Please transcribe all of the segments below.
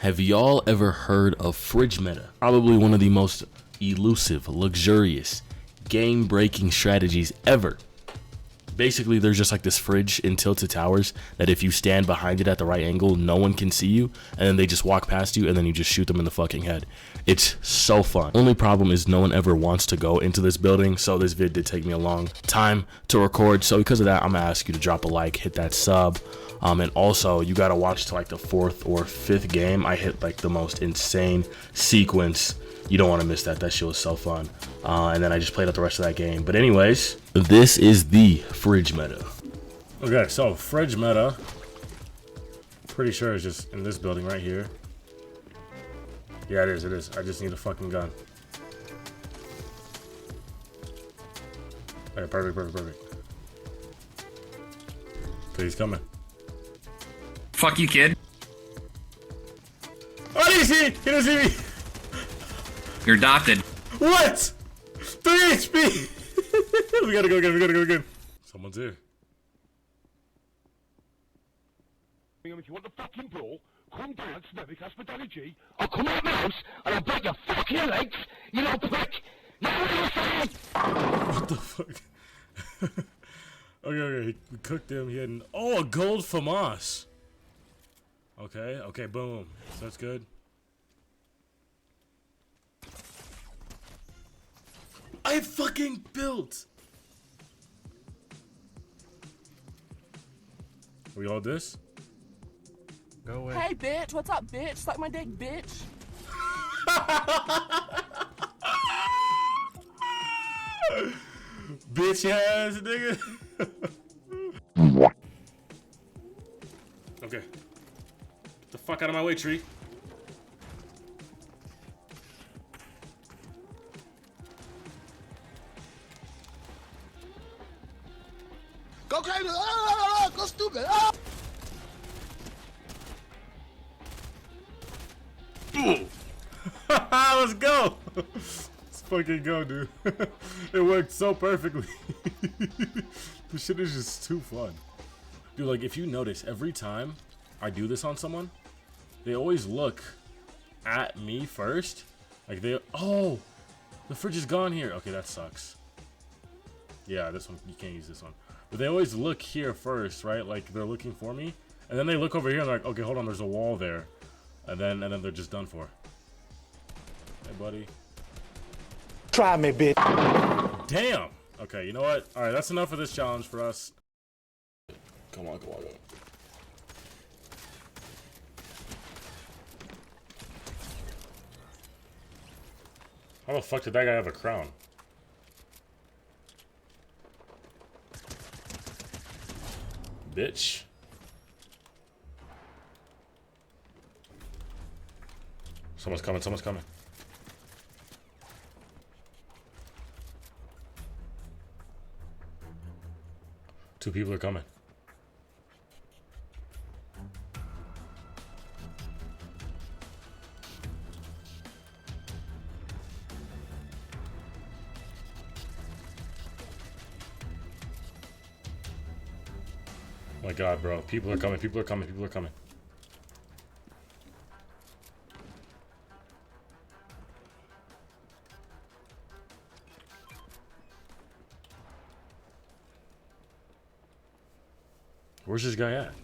Have y'all ever heard of fridge meta? Probably one of the most elusive, luxurious, game-breaking strategies ever. Basically, there's just like this fridge in Tilted Towers that if you stand behind it at the right angle, no one can see you, and then they just walk past you, and then you just shoot them in the fucking head. It's so fun. Only problem is no one ever wants to go into this building, so this vid did take me a long time to record. So because of that, I'm gonna ask you to drop a like, hit that sub, and also you gotta watch to like the 4th or 5th game. I hit like the most insane sequence. You don't want to miss that. That shit was so fun. And then I just played out the rest of that game. But anyways, this is the fridge meta. Okay, so fridge meta. Pretty sure it's just in this building right here. Yeah, it is. I just need a fucking gun. Okay, perfect. Okay, he's coming. Fuck you, kid. Oh, he see me! He didn't see me! You're adopted. What? 3 HP! We gotta go again. Someone's here. If you want the fucking brawl, calm down, Smurfy, that's G. I'll come out my house and I'll break your fucking legs, you little prick! You know what I'm saying? What the fuck? Okay, we cooked him. He had a gold FAMAS. Okay, boom. So that's good. I fucking built. We all this? Go away. Hey, bitch. What's up, bitch? Suck my dick, bitch. Bitch ass nigga. Okay. Get the fuck out of my way, tree. Go crazy! Go stupid! Let's go. Let's fucking go, dude. It worked so perfectly. This shit is just too fun. Dude, like if you notice, every time I do this on someone, they always look at me first. Like the fridge is gone here. Okay, that sucks. Yeah, this one, you can't use this one. But they always look here first, right? Like they're looking for me. And then they look over here and they're like, okay, hold on, there's a wall there. And then they're just done for. Hey, buddy. Try me, bitch. Damn. Okay, you know what? All right, that's enough of this challenge for us. Come on. How the fuck did that guy have a crown? Bitch. Someone's coming. Two people are coming. Oh my god, bro. People are coming. Where's this guy at?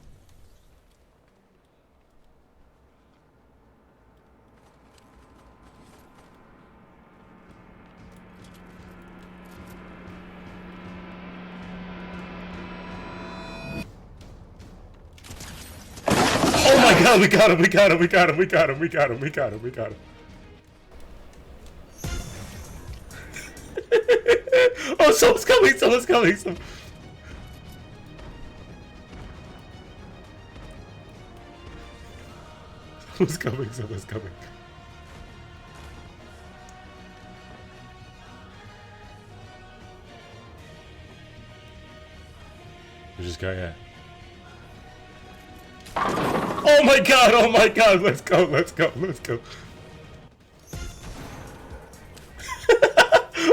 Oh my god, we got him. Oh, someone's coming. Someone's coming. Where's this guy at? Oh my god, let's go.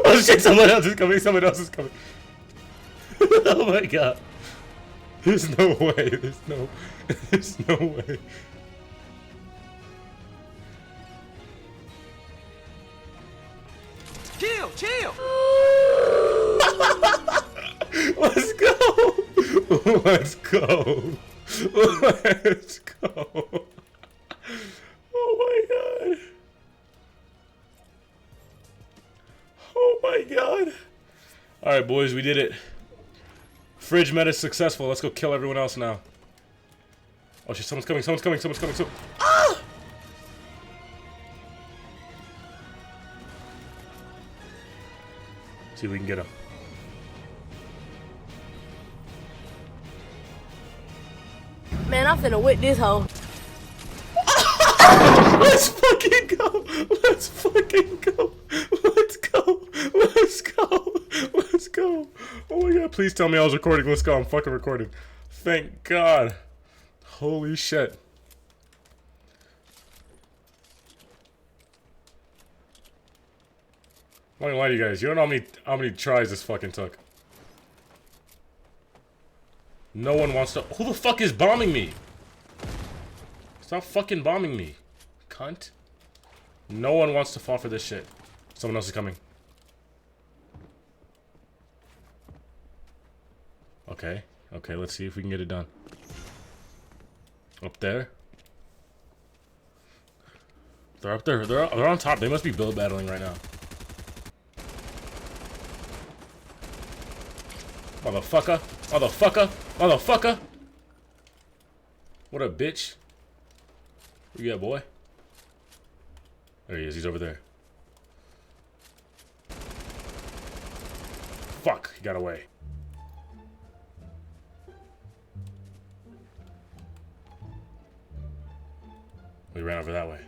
Oh shit, someone else is coming. Oh my god. There's no way. chill. Let's go. Let's go. Let's go. Oh my god. Oh my god. Alright, boys, we did it. Fridge meta successful. Let's go kill everyone else now. Oh shit, someone's coming, someone's coming, someone's coming, Ah! See if we can get him. Man, I'm finna whip this hoe. Let's fucking go! Let's fucking go! Let's go! Let's go! Let's go! Oh my god, please tell me I was recording. Let's go, I'm fucking recording. Thank god. Holy shit. I'm not gonna lie to you guys, you don't know how many tries this fucking took. No one wants to. Who the fuck is bombing me? Stop fucking bombing me, cunt. No one wants to fall for this shit. Someone else is coming. Okay, okay, let's see if we can get it done. Up there. They're up there. They're on top. They must be build battling right now. Motherfucker. Motherfucker. Motherfucker. What a bitch. Where you at, boy? There he is. He's over there. Fuck. He got away. We ran over that way.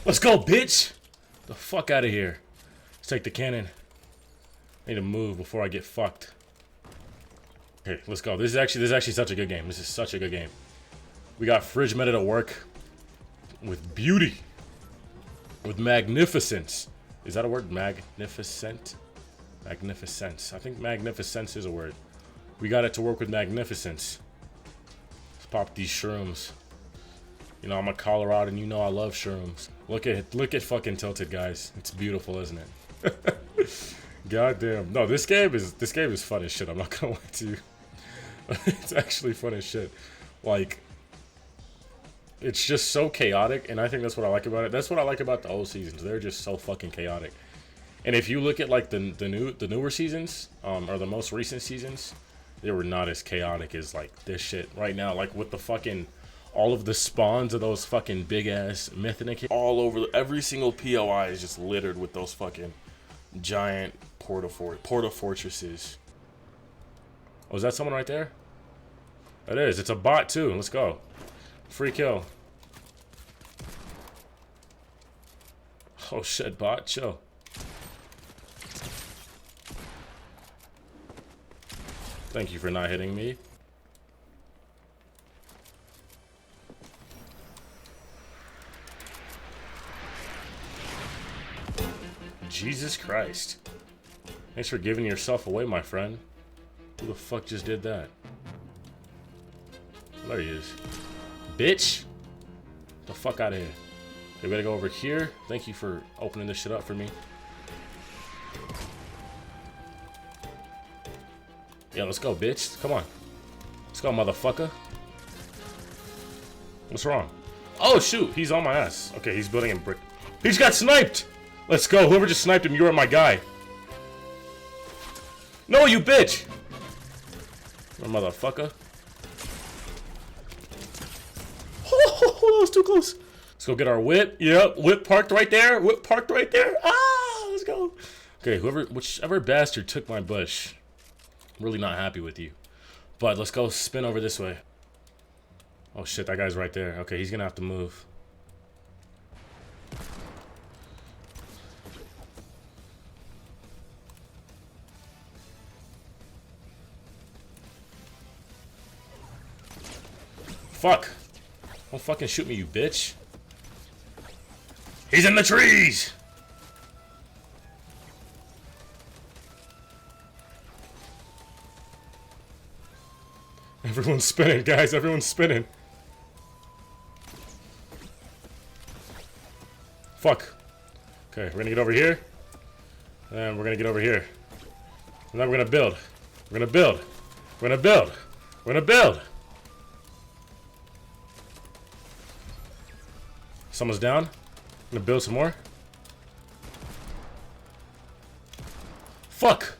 Let's go, bitch! The fuck out of here. Let's take the cannon. I need to move before I get fucked. Okay, let's go. This is actually such a good game. This is such a good game. We got fridge meta to work with beauty. With magnificence. Is that a word? Magnificent? Magnificence. I think magnificence is a word. We got it to work with magnificence. Let's pop these shrooms. You know, I'm a Coloradan, you know I love shrooms. Look at fucking Tilted, guys. It's beautiful, isn't it? Goddamn. No, this game is fun as shit, I'm not gonna lie to you. It's actually fun as shit. Like, it's just so chaotic, and I think that's what I like about it. That's what I like about the old seasons. They're just so fucking chaotic. And if you look at like the newer seasons, or the most recent seasons, they were not as chaotic as like this shit right now. Like with the fucking all of the spawns of those fucking big ass Mythinic all over every single POI is just littered with those fucking giant porta fortresses. Oh, is that someone right there? It is. It's a bot too. Let's go. Free kill. Oh shit, bot, chill. Thank you for not hitting me. Jesus Christ. Thanks for giving yourself away, my friend. Who the fuck just did that? There he is. Bitch! Get the fuck out of here. Okay, we gotta go over here. Thank you for opening this shit up for me. Yeah, let's go, bitch. Come on. Let's go, motherfucker. What's wrong? Oh, shoot. He's on my ass. Okay, he's building in brick. He's got sniped! Let's go. Whoever just sniped him, you are my guy. No, you bitch! Motherfucker. Oh, that was too close. Let's go get our whip. Yep, whip parked right there. Whip parked right there. Ah, let's go. Okay, whichever bastard took my bush. I'm really not happy with you. But let's go spin over this way. Oh shit, that guy's right there. Okay, he's gonna have to move. Fuck! Don't fucking shoot me, you bitch. He's in the trees! Everyone's spinning, guys. Everyone's spinning. Fuck. Okay, we're gonna get over here. And we're gonna get over here. And then we're gonna build. We're gonna build. We're gonna build. We're gonna build. Someone's down. I'm gonna build some more. Fuck.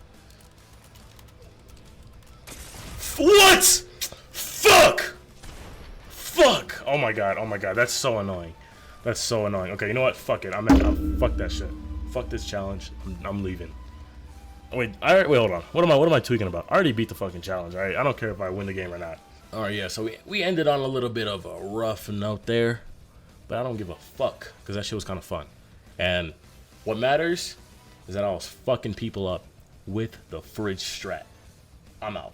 What? Fuck. Fuck. Oh my god. Oh my god. That's so annoying. That's so annoying. Okay, you know what? Fuck it. Fuck that shit. Fuck this challenge. I'm leaving. Wait. Alright. Wait. Hold on. What am I tweaking about? I already beat the fucking challenge. Alright. I don't care if I win the game or not. Alright. Yeah. So we ended on a little bit of a rough note there, but I don't give a fuck because that shit was kind of fun. And what matters is that I was fucking people up with the fridge strat. I'm out.